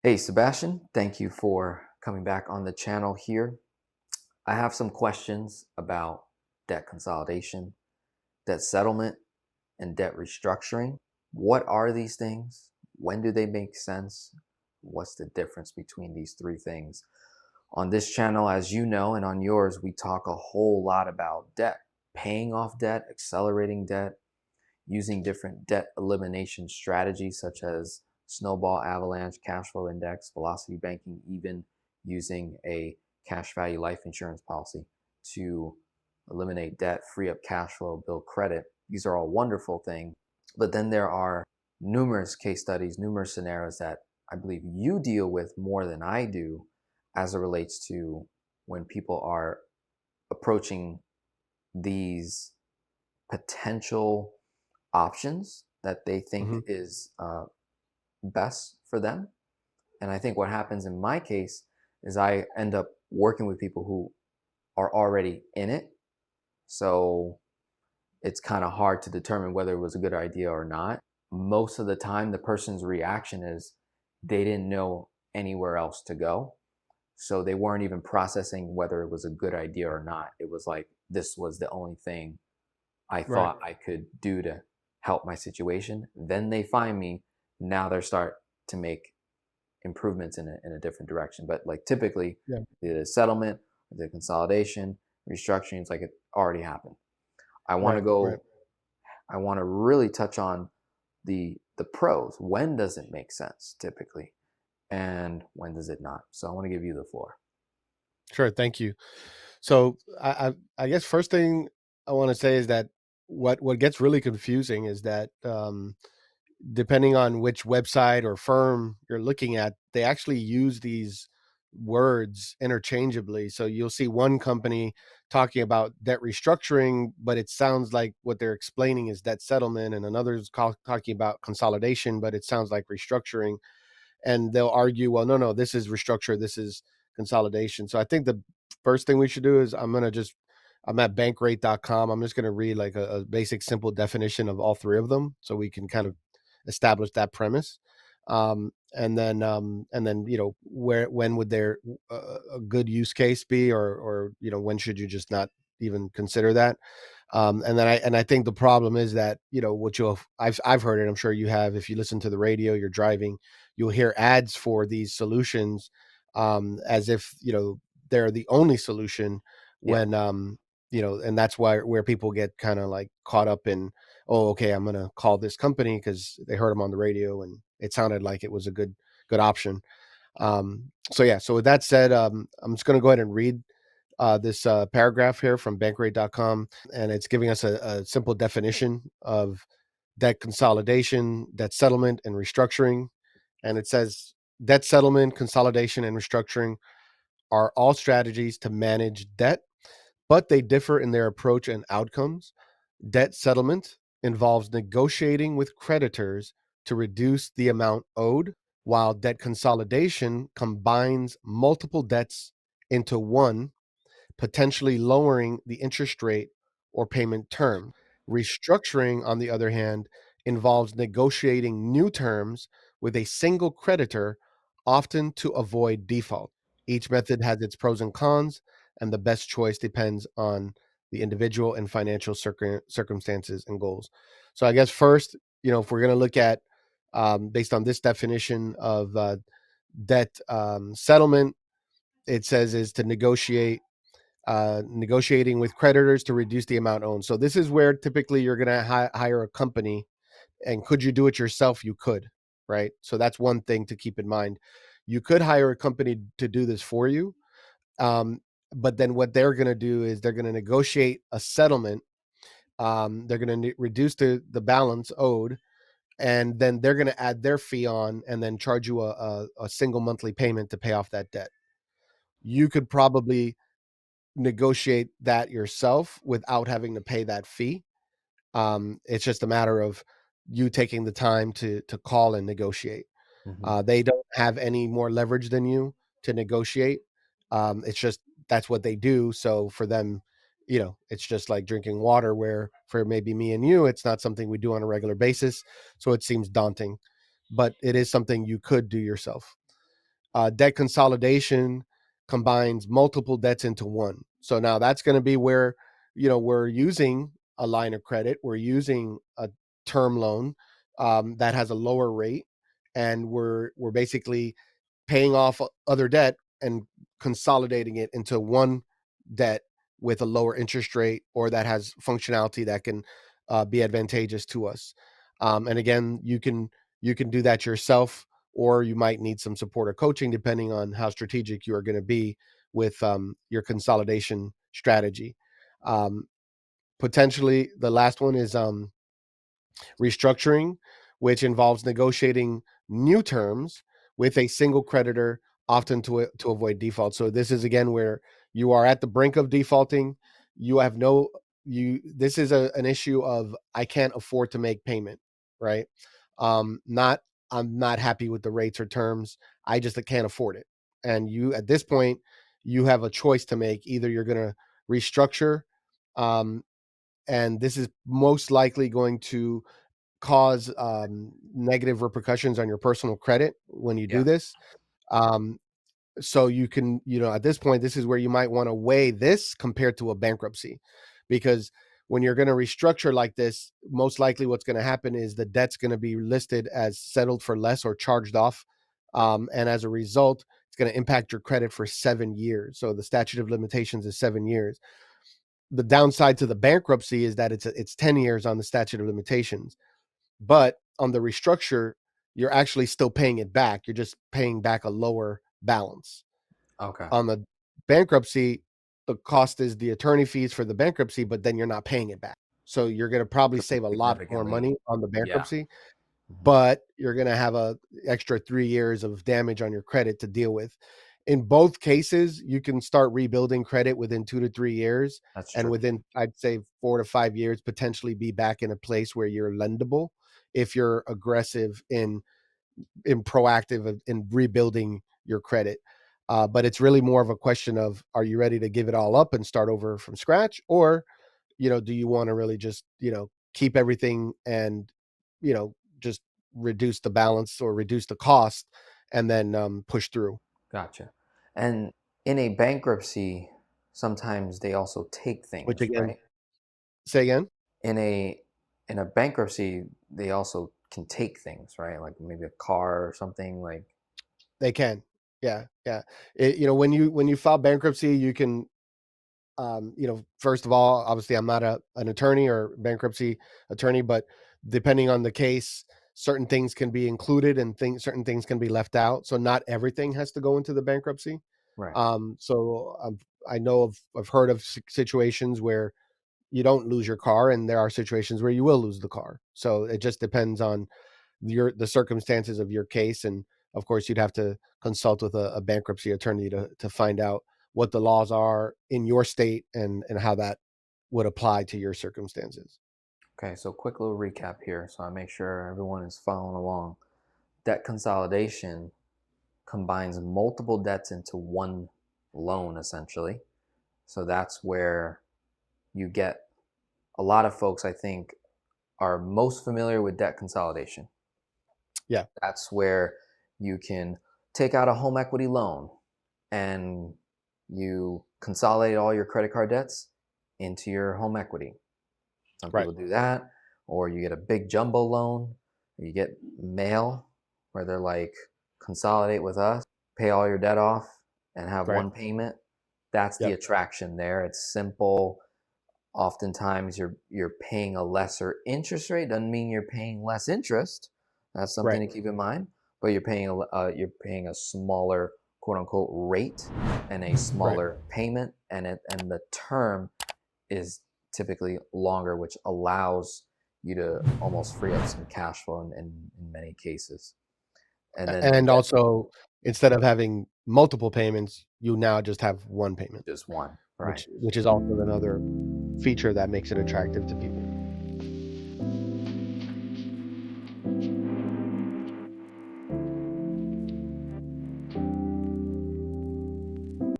Hey, Sebastian, thank you for coming back on the channel here. I have some questions about debt consolidation, debt settlement, and debt restructuring. What are these things? When do they make sense? What's the difference between these three things? On this channel, as you know, and on yours, we talk a whole lot about debt, paying off debt, accelerating debt, using different debt elimination strategies such as snowball, avalanche, cash flow index, velocity banking, even using a cash value life insurance policy to eliminate debt, free up cash flow, build credit. These are all wonderful things. But then there are numerous case studies, numerous scenarios that I believe you deal with more than I do as it relates to when people are approaching these potential options that they think hmm is best for them. And I think what happens in my case is I end up working with people who are already in it. So it's kind of hard to determine whether it was a good idea or not. Most of the time, the person's reaction is they didn't know anywhere else to go. So they weren't even processing whether it was a good idea or not. It was like, this was the only thing I Right. thought I could do to help my situation. Then they find me. Now they start to make improvements in a different direction. But like typically, Yeah. the settlement, the consolidation, restructuring, it's like it already happened. I want to Right. Right. go. I want to really touch on the pros. When does it make sense typically, and when does it not? So I want to give you the floor. Sure. Thank you. So I guess first thing I want to say is that what gets really confusing is that depending on which website or firm you're looking at, they actually use these words interchangeably. So you'll see one company talking about debt restructuring, but it sounds like what they're explaining is debt settlement, and another's talking about consolidation, but it sounds like restructuring. And they'll argue, well, no, this is restructure, this is consolidation. So I think the first thing we should do is I'm at bankrate.com. I'm just going to read like a basic simple definition of all three of them so we can kind of establish that premise. And then when would there a good use case be, or when should you just not even consider that? And I think the problem is that what I've heard it. I'm sure you have. If you listen to the radio, you're driving, you'll hear ads for these solutions, as if they're the only solution. Yeah. When and that's where people get kind of like caught up in, oh, okay, I'm gonna call this company because they heard them on the radio and it sounded like it was a good option. So yeah. So with that said, I'm just gonna go ahead and read this paragraph here from bankrate.com, and it's giving us a simple definition of debt consolidation, debt settlement, and restructuring. And it says debt settlement, consolidation, and restructuring are all strategies to manage debt, but they differ in their approach and outcomes. Debt settlement involves negotiating with creditors to reduce the amount owed, while debt consolidation combines multiple debts into one, potentially lowering the interest rate or payment term. Restructuring, on the other hand, involves negotiating new terms with a single creditor, often to avoid default. Each method has its pros and cons, and the best choice depends on the individual and financial circumstances and goals. So, I guess first, if we're going to look at, based on this definition of debt settlement, it says is to negotiating with creditors to reduce the amount owned. So this is where typically you're going to hire a company. And could you do it yourself? You could, right? So that's one thing to keep in mind. You could hire a company to do this for you. Um, but then what they're going to do is they're going to negotiate a settlement. They're going to reduce the balance owed, and then they're going to add their fee on and then charge you a single monthly payment to pay off that debt. You could probably negotiate that yourself without having to pay that fee. It's just a matter of you taking the time to call and negotiate. Hmm. They don't have any more leverage than you to negotiate. It's just that's what they do. So for them, it's just like drinking water. Where for maybe me and you, it's not something we do on a regular basis, so it seems daunting. But it is something you could do yourself. Debt consolidation combines multiple debts into one. So now that's going to be where, we're using a line of credit, we're using a term loan that has a lower rate, and we're basically paying off other debt and consolidating it into one debt with a lower interest rate, or that has functionality that can be advantageous to us. And again, you can do that yourself, or you might need some support or coaching depending on how strategic you are going to be with your consolidation strategy. Um, Potentially, the last one is restructuring, which involves negotiating new terms with a single creditor, often to avoid default. So this is again where you are at the brink of defaulting. You have no you. This is an issue of I can't afford to make payment, right? Not I'm not happy with the rates or terms. I just can't afford it. And you at this point, you have a choice to make. Either you're going to restructure, um, and this is most likely going to cause negative repercussions on your personal credit when you do Yeah. this. Um, so you can, at this point, this is where you might want to weigh this compared to a bankruptcy, because when you're going to restructure like this, most likely what's going to happen is the debt's going to be listed as settled for less or charged off. And as a result, it's going to impact your credit for 7 years. So the statute of limitations is 7 years. The downside to the bankruptcy is that it's 10 years on the statute of limitations. But on the restructure, you're actually still paying it back. You're just paying back a lower balance. Okay. On the bankruptcy, the cost is the attorney fees for the bankruptcy, but then you're not paying it back. So you're going to probably Pretty save a lot more significantly. money on the Yeah. bankruptcy, Hmm. but you're going to have a extra 3 years of damage on your credit to deal with. In both cases, you can start rebuilding credit within 2 to 3 years, That's and true. within, I'd say, 4 to 5 years, potentially be back in a place where you're lendable if you're aggressive in proactive in rebuilding your credit. But it's really more of a question of, are you ready to give it all up and start over from scratch, or do you want to really just keep everything and just reduce the balance or reduce the cost, and then push through. Gotcha. And in a bankruptcy, sometimes they also take Which things, again, right? say again. In a bankruptcy, they also can take things, right? Like maybe a car or something like. They can, yeah, yeah. When you file bankruptcy, you can, first of all, obviously, I'm not an attorney or bankruptcy attorney, but depending on the case, certain things can be included and certain things can be left out. So not everything has to go into the bankruptcy. Right. I know I've heard of situations where you don't lose your car, and there are situations where you will lose the car. So it just depends on the circumstances of your case, and of course you'd have to consult with a bankruptcy attorney to find out what the laws are in your state, and how that would apply to your circumstances. Okay, so quick little recap here so I make sure everyone is following along. Debt consolidation combines multiple debts into one loan, essentially. So that's where you get a lot of folks, I think, are most familiar with debt consolidation. Yeah. That's where you can take out a home equity loan and you consolidate all your credit card debts into your home equity. Some Right. people do that, or you get a big jumbo loan, or you get mail where they're like, consolidate with us, pay all your debt off, and have Right. one payment. That's the Yep. attraction there. It's simple. Oftentimes you're paying a lesser interest rate. Doesn't mean you're paying less interest. That's something Right. to keep in mind. But you're paying a smaller quote unquote rate and a Right. smaller payment, and the term is typically longer, which allows you to almost free up some cash flow in many cases. And then the And debt, also, instead of having multiple payments, you now just have one payment, just one, right? which is also another feature that makes it attractive to people.